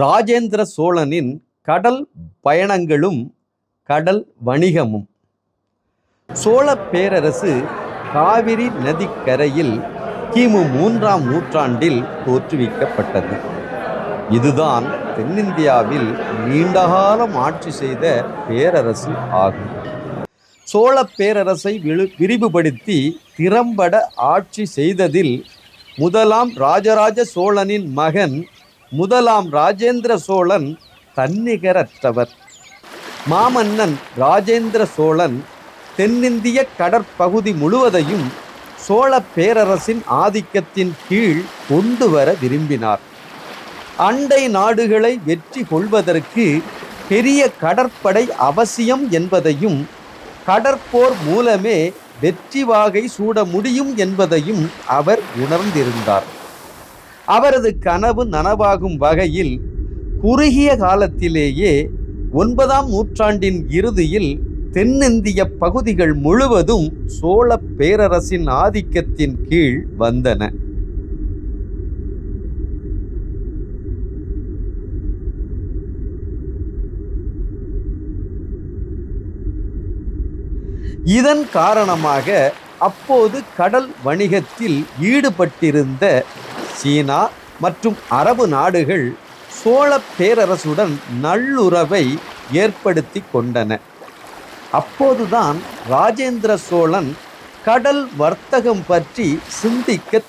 ராஜேந்திர சோழனின் கடல் பயணங்களும் கடல் வணிகமும். சோழ பேரரசு காவிரி நதிக்கரையில் கிமு 3ஆம் நூற்றாண்டில் தோற்றுவிக்கப்பட்டது. இதுதான் தென்னிந்தியாவில் நீண்டகாலம் ஆட்சி செய்த பேரரசு ஆகும். சோழ பேரரசை விரிவுபடுத்தி திறம்பட ஆட்சி செய்ததில் முதலாம் ராஜராஜ சோழனின் மகன் முதலாம் ராஜேந்திர சோழன் தன்னிகரற்றவர். மாமன்னன் ராஜேந்திர சோழன் தென்னிந்திய கடற்பகுதி முழுவதையும் சோழ பேரரசின் ஆதிக்கத்தின் கீழ் கொண்டு வர விரும்பினார். அண்டை நாடுகளை வெற்றி கொள்வதற்கு பெரிய கடற்படை அவசியம் என்பதையும், கடற்போர் மூலமே வெற்றி வாகை சூட முடியும் என்பதையும் அவர் உணர்ந்திருந்தார். அவரது கனவு நனவாகும் வகையில் குறுகிய காலத்திலேயே 9ஆம் நூற்றாண்டின் இறுதியில் தென்னிந்திய பகுதிகள் முழுவதும் சோழ பேரரசின் ஆதிக்கத்தின் கீழ் வந்தன. இதன் காரணமாக அப்போது கடல் வணிகத்தில் ஈடுபட்டிருந்த சீனா மற்றும் அரபு நாடுகள் சோழ பேரரசுடன் நல்லுறவை ஏற்படுத்தி கொண்டன. அப்போதுதான் ராஜேந்திர சோழன் கடல் வர்த்தகம் பற்றி சிந்திக்க